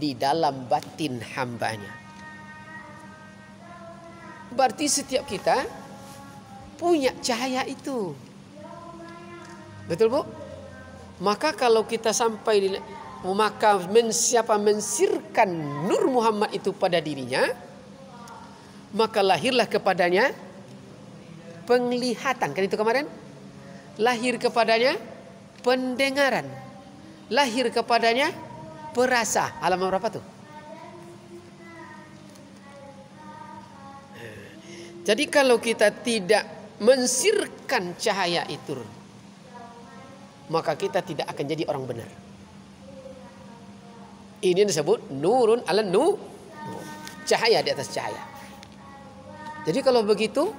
di dalam batin hambanya. Berarti setiap kita punya cahaya itu. Betul Bu? Maka kalau kita sampai di, maka siapa mensirkan nur Muhammad itu pada dirinya, maka lahirlah kepadanya penglihatan. Kan itu kemarin? Lahir kepadanya pendengaran. Lahir kepadanya perasa. Halaman berapa tuh? Jadi kalau kita tidak mensirkan cahaya itu, maka kita tidak akan jadi orang benar. Ini disebut nurun ala nur, cahaya di atas cahaya. Jadi kalau begitu,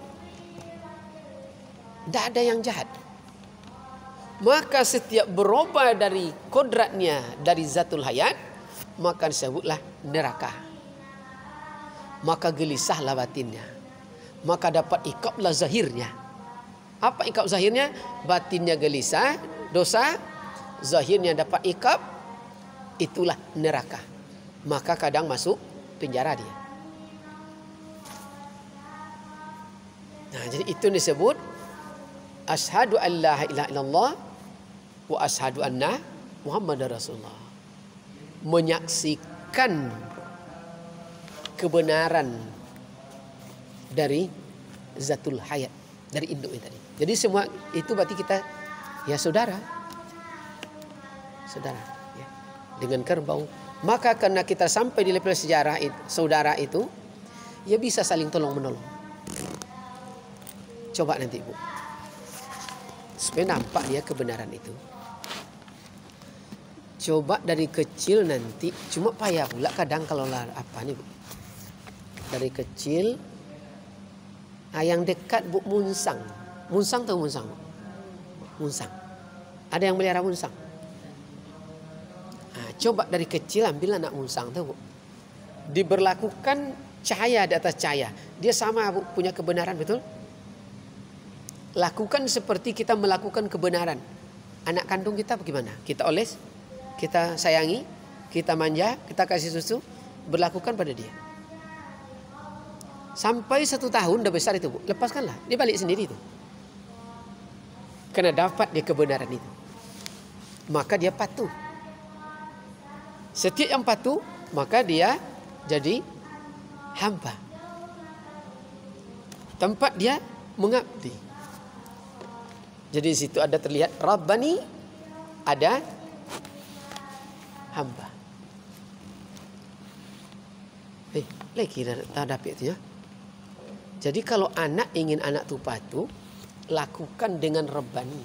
tidak ada yang jahat. Maka setiap berubah dari kodratnya, dari zatul hayat, maka disebutlah neraka. Maka gelisahlah batinnya. Maka dapat ikablah zahirnya. Apa ikab zahirnya? Batinnya gelisah, dosa. Zahirnya dapat ikab, itulah neraka. Maka kadang masuk penjara dia. Nah, jadi itu disebut asyhadu an la ilaha illallah wa asyhadu anna Muhammadar Rasulullah. Menyaksikan kebenaran dari zatul hayat, dari induk tadi. Jadi semua itu berarti kita ya saudara. Saudara ya. Dengan kerbau. Maka karena kita sampai di level sejarah itu, saudara itu ya bisa saling tolong menolong. Coba nanti Bu. Supaya nampak dia kebenaran itu. Coba dari kecil nanti, cuma payah pula kadang kalau apa nih Bu. Dari kecil, yang dekat Bu munsang. Munsang tahu munsang? Munsang. Ada yang melihara munsang? Nah, coba dari kecil ambil anak munsang tahu Bu. Diberlakukan cahaya di atas cahaya. Dia sama Bu, punya kebenaran, betul? Lakukan seperti kita melakukan kebenaran. Anak kandung kita bagaimana? Kita oles, kita sayangi, kita manja, kita kasih susu, berlakukan pada dia. Sampai 1 tahun udah besar itu Bu, lepaskanlah, dia balik sendiri itu. Karena dapat dia kebenaran itu. Maka dia patuh. Setiap yang patuh, maka dia jadi hamba. Tempat dia mengabdi. Jadi di situ ada terlihat Rabbani, ada hamba. Lagi tak dapat itu ya. Jadi kalau anak ingin anak itu patuh, lakukan dengan Rabbani.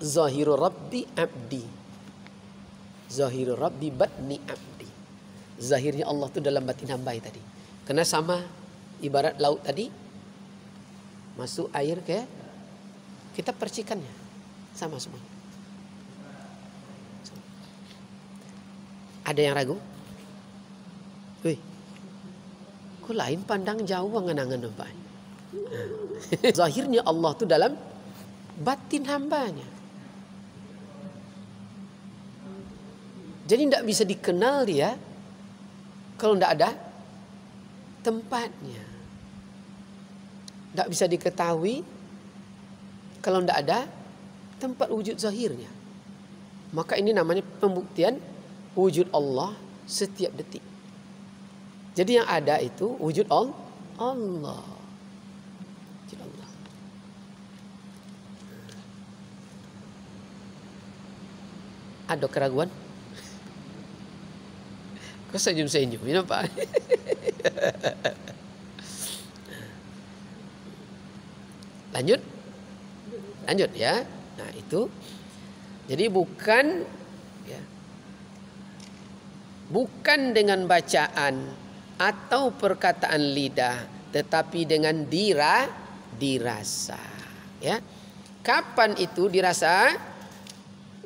Zahiru Rabbi abdi. Zahiru Rabbi batni abdi. Zahirnya Allah itu dalam batin hamba tadi. Karena sama ibarat laut tadi. Masuk air ke, kita percikannya. Sama semua. Ada yang ragu? Wih. Kok lain pandang jauh angan-angan nampak. Zahirnya Allah itu dalam batin hambanya. Jadi tidak bisa dikenal dia kalau tidak ada tempatnya. Tidak bisa diketahui kalau tidak ada tempat wujud zahirnya. Maka ini namanya pembuktian wujud Allah setiap detik. Jadi yang ada itu wujud Allah. Wujud Allah. Ada keraguan? Kok senyum-senyum? Ini apa? Lanjut? Lanjut ya. Nah itu. Jadi bukan ya, bukan dengan bacaan atau perkataan lidah, tetapi dengan dirasa. Ya, kapan itu dirasa?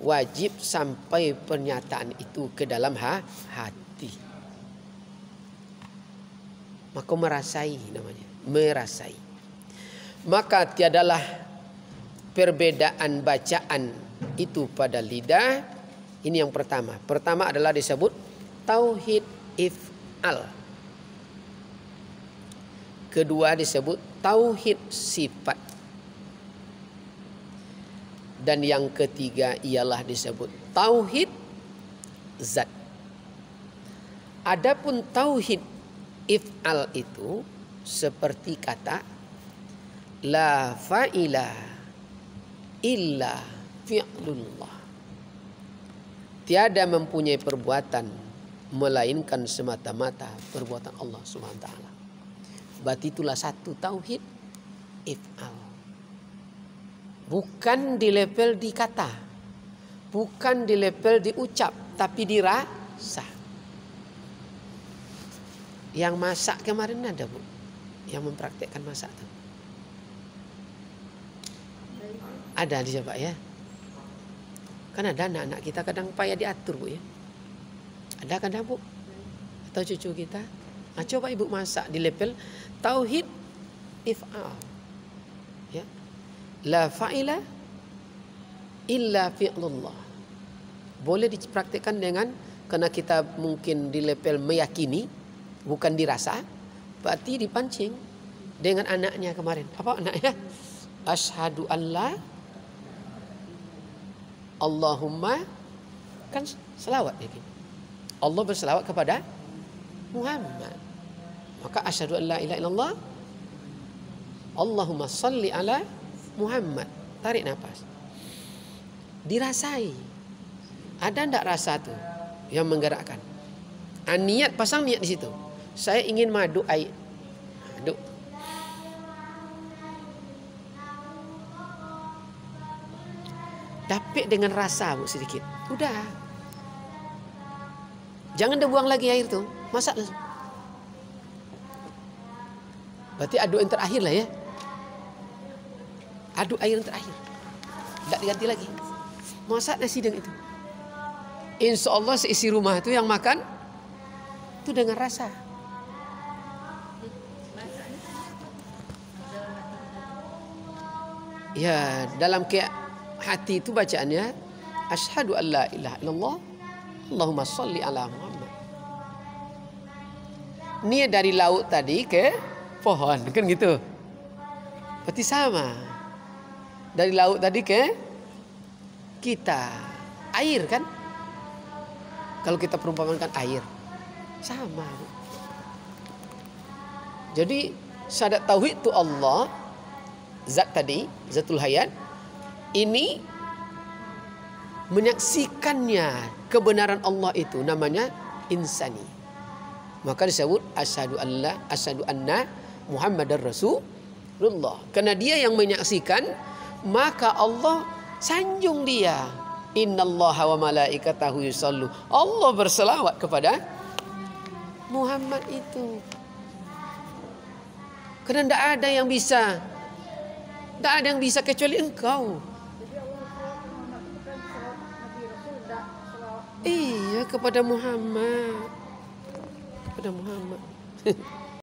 Wajib sampai pernyataan itu ke dalam hati. Maka merasai namanya, merasai. Maka tiadalah perbedaan bacaan itu pada lidah Ini yang pertama. Pertama adalah disebut tauhid if'al. Kedua disebut tauhid sifat. Dan yang ketiga ialah disebut tauhid zat. Adapun tauhid if'al itu seperti kata la fa'ila illa fi'lullah. Tiada mempunyai perbuatan melainkan semata-mata perbuatan Allah Subhanahu wa taala. Berarti itulah satu tauhid if'al. Bukan di level di kata, bukan di level diucap, tapi dirasa. Yang masak kemarin ada Bu, yang mempraktekkan masak tuh. Ada di siapa ya? Kan ada anak-anak kita kadang payah diatur Bu ya. Ada kadang Bu? Atau cucu kita? Nah, coba Ibu masak di level tauhid if'al. Ya. La fa'ila illa fi'lullah. Boleh dipraktikkan dengan, karena kita mungkin di level meyakini, bukan dirasa, berarti dipancing dengan anaknya kemarin. Apa anaknya? Asyhadu alla Allahumma, kan selawat ini. Allah berselawat kepada Muhammad. Maka asyhadu alla ilaha illallah Allahumma salli ala Muhammad. Tarik nafas. Dirasai. Ada ndak rasa tuh yang menggerakkan? Niat, pasang niat di situ. Saya ingin madu air. Aduk. Dapet dengan rasa Bu sedikit. Udah. Jangan dibuang lagi air tuh. Masak langsung. Berarti aduk yang terakhir lah ya. Aduk air yang terakhir. Tidak diganti lagi. Masak nasi dengan itu. Insya Allah seisi rumah itu yang makan itu dengan rasa. Ya, dalam hati itu bacaannya asyhadu alla ilaha illallah Allahumma sholli ala Muhammad. Ini dari laut tadi ke pohon, kan gitu. Berarti sama. Dari laut tadi ke kita. Air kan? Kalau kita perumpamakan air. Sama. Jadi syahadat tauhid itu Allah, zat tadi, zatul hayat. Ini menyaksikannya kebenaran Allah itu namanya insani. Maka disebut asyhadu anna Muhammadar Rasulullah. Karena dia yang menyaksikan, maka Allah sanjung dia. Innallaha wa malaikatahu yusallu. Allah berselawat kepada Muhammad itu. Karena tidak ada yang bisa. Tidak ada yang bisa kecuali engkau. Iya, kepada Muhammad. Kepada Muhammad.